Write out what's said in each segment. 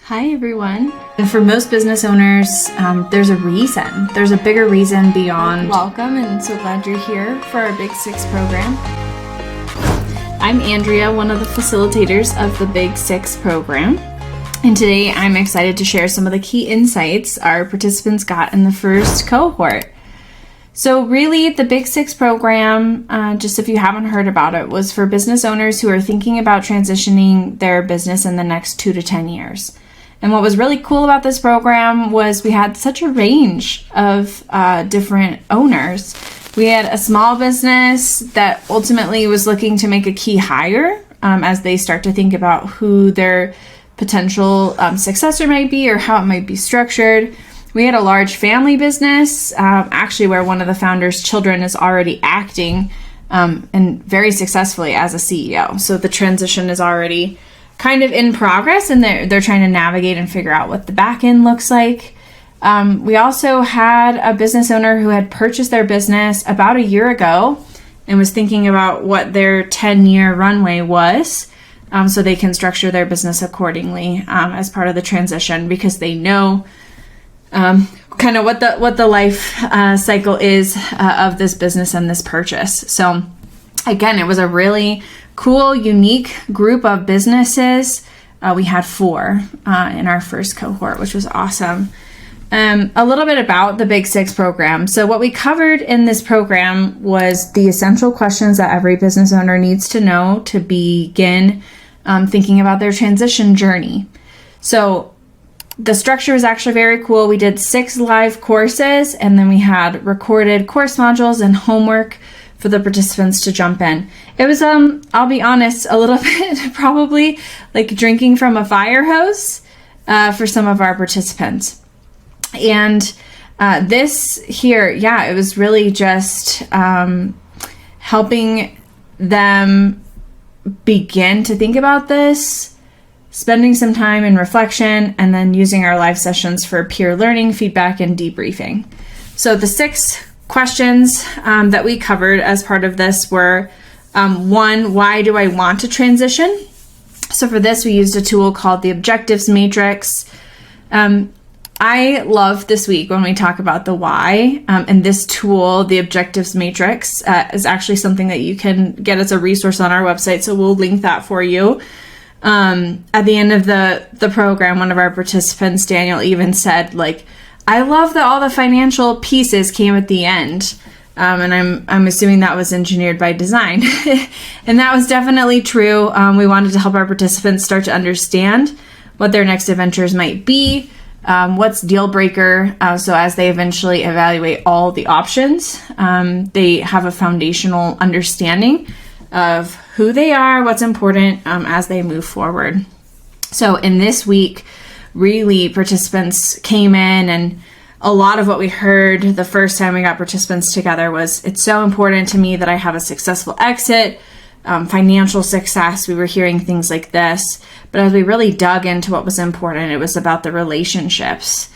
Hi everyone. And for most business owners, there's a reason. There's a bigger reason beyond welcome, and so glad you're here for our Big Six program. I'm Andrea, one of the facilitators of the Big Six program. And today I'm excited to share some of the key insights our participants got in the first cohort. So really, the Big Six program, just if you haven't heard about it, was for business owners who are thinking about transitioning their business in the next 2 to 10 years. And what was really cool about this program was we had such a range of different owners. We had a small business that ultimately was looking to make a key hire as they start to think about who their potential successor might be or how it might be structured. We had a large family business, actually where one of the founder's children is already acting and very successfully as a CEO. So the transition is already kind of in progress, and they're trying to navigate and figure out what the back end looks like. We also had a business owner who had purchased their business about a year ago and was thinking about what their 10-year runway was, so they can structure their business accordingly as part of the transition, because they know kind of what the life cycle is of this business and this purchase. So again, it was a really cool, unique group of businesses. We had 4 in our first cohort, which was awesome. A little bit about the Big Six program. So what we covered in this program was the essential questions that every business owner needs to know to begin thinking about their transition journey. So the structure was actually very cool. We did 6 live courses, and then we had recorded course modules and homework for the participants to jump in. It was, I'll be honest, a little bit probably like drinking from a fire hose for some of our participants. And this here, it was really just helping them begin to think about this, spending some time in reflection, and then using our live sessions for peer learning, feedback, and debriefing. So the 6 questions that we covered as part of this were, 1, why do I want to transition? So for this, we used a tool called the Objectives Matrix. I love this week when we talk about the why, and this tool, the Objectives Matrix, is actually something that you can get as a resource on our website, so we'll link that for you. At the end of the program, one of our participants, Daniel, even said, I love that all the financial pieces came at the end. And I'm assuming that was engineered by design. And that was definitely true. We wanted to help our participants start to understand what their next adventures might be, what's deal breaker. So as they eventually evaluate all the options, they have a foundational understanding of who they are, what's important as they move forward. So in this week, really participants came in, and a lot of what we heard the first time we got participants together was, it's so important to me that I have a successful exit, financial success. We were hearing things like this, but as we really dug into what was important, it was about the relationships.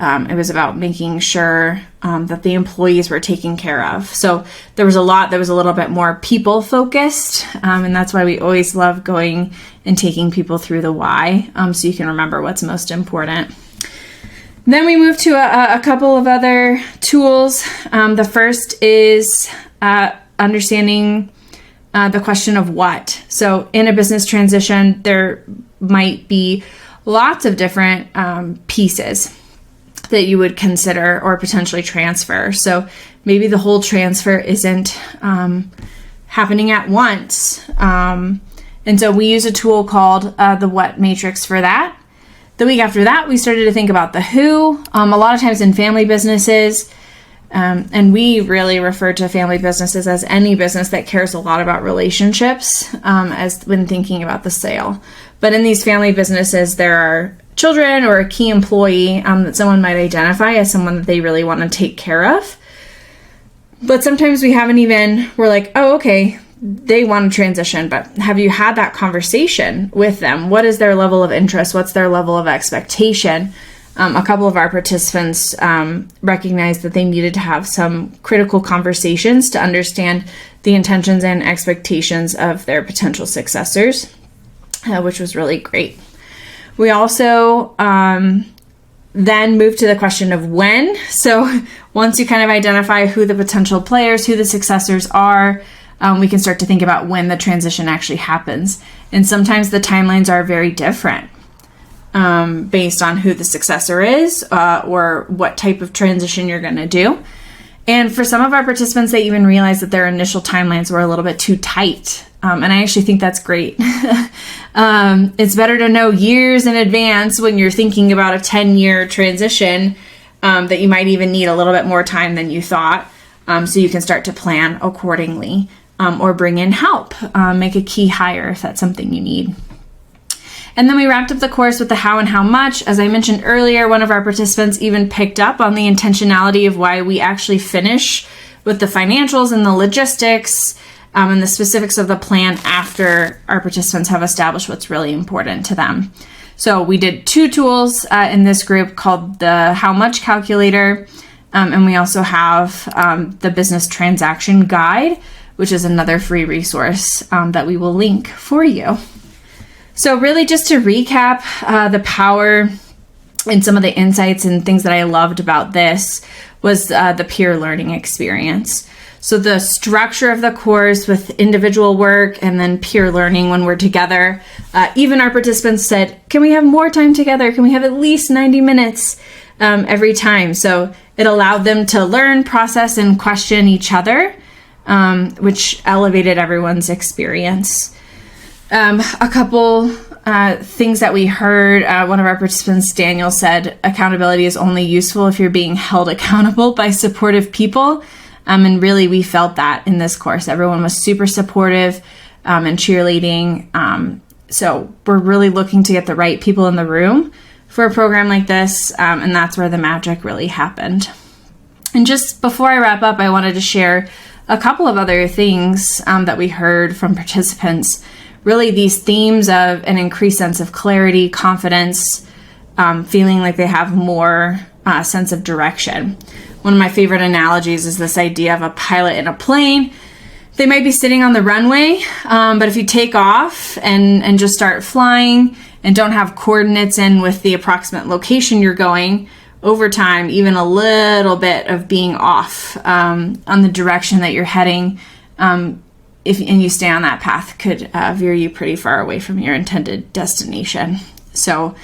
It was about making sure that the employees were taken care of. So there was a lot that was a little bit more people focused, and that's why we always love going and taking people through the why, so you can remember what's most important. Then we move to a couple of other tools. The first is understanding the question of what. So in a business transition, there might be lots of different pieces that you would consider or potentially transfer. So maybe the whole transfer isn't happening at once. And so we use a tool called the What Matrix for that. The week after that, we started to think about the who. A lot of times in family businesses, and we really refer to family businesses as any business that cares a lot about relationships as when thinking about the sale. But in these family businesses, there are children or a key employee that someone might identify as someone that they really want to take care of. But sometimes we're like, oh, okay, they want to transition, but have you had that conversation with them? What is their level of interest? What's their level of expectation? A couple of our participants recognized that they needed to have some critical conversations to understand the intentions and expectations of their potential successors, which was really great. We also then move to the question of when. So once you kind of identify who the potential players, who the successors are, we can start to think about when the transition actually happens. And sometimes the timelines are very different based on who the successor is or what type of transition you're going to do. And for some of our participants, they even realized that their initial timelines were a little bit too tight. And I actually think that's great. It's better to know years in advance when you're thinking about a 10-year transition that you might even need a little bit more time than you thought, so you can start to plan accordingly or bring in help, make a key hire if that's something you need. And then we wrapped up the course with the how and how much. As I mentioned earlier, one of our participants even picked up on the intentionality of why we actually finish with the financials and the logistics and the specifics of the plan after our participants have established what's really important to them. So we did 2 tools in this group called the How Much Calculator, and we also have the Business Transaction Guide, which is another free resource that we will link for you. So really just to recap the power and some of the insights and things that I loved about this was the peer learning experience. So the structure of the course with individual work and then peer learning when we're together. Even our participants said, can we have more time together? Can we have at least 90 minutes every time? So it allowed them to learn, process, and question each other, which elevated everyone's experience. A couple things that we heard, one of our participants, Daniel, said, accountability is only useful if you're being held accountable by supportive people. And really, we felt that in this course. Everyone was super supportive and cheerleading. So we're really looking to get the right people in the room for a program like this. And that's where the magic really happened. And just before I wrap up, I wanted to share a couple of other things that we heard from participants. Really, these themes of an increased sense of clarity, confidence, feeling like they have more sense of direction. One of my favorite analogies is this idea of a pilot in a plane. They might be sitting on the runway, but if you take off and just start flying and don't have coordinates in with the approximate location you're going, over time, even a little bit of being off on the direction that you're heading, and you stay on that path could veer you pretty far away from your intended destination. So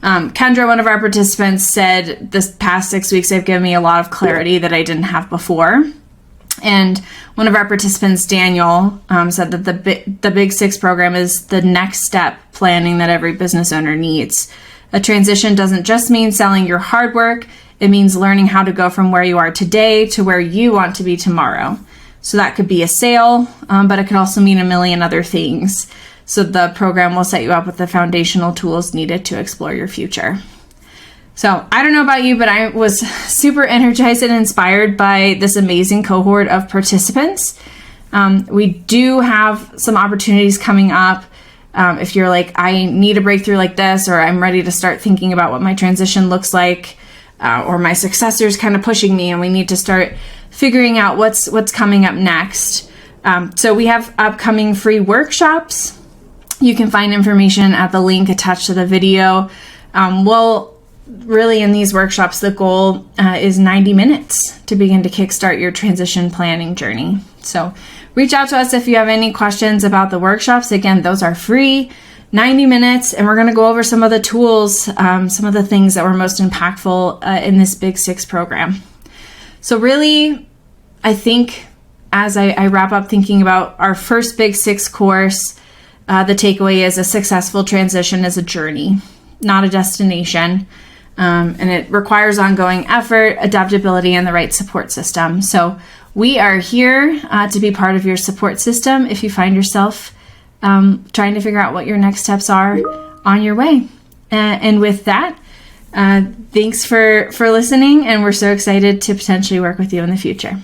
Kendra, one of our participants, said this past 6 weeks have given me a lot of clarity that I didn't have before. And one of our participants, Daniel, said that the Big Six program is the next step planning that every business owner needs. A transition doesn't just mean selling your hard work. It means learning how to go from where you are today to where you want to be tomorrow. So that could be a sale, but it could also mean a million other things. So the program will set you up with the foundational tools needed to explore your future. So I don't know about you, but I was super energized and inspired by this amazing cohort of participants. We do have some opportunities coming up. If you're like, I need a breakthrough like this, or I'm ready to start thinking about what my transition looks like, or my successor's kind of pushing me and we need to start figuring out what's coming up next. So we have upcoming free workshops. You can find information at the link attached to the video. Really in these workshops, the goal is 90 minutes to begin to kickstart your transition planning journey. So reach out to us if you have any questions about the workshops. Again, those are free, 90 minutes, and we're going to go over some of the tools, some of the things that were most impactful in this Big Six program. So really, I think as I wrap up thinking about our first Big Six course, the takeaway is a successful transition is a journey, not a destination. And it requires ongoing effort, adaptability, and the right support system. So we are here to be part of your support system if you find yourself trying to figure out what your next steps are on your way. And with that, thanks for listening, and we're so excited to potentially work with you in the future.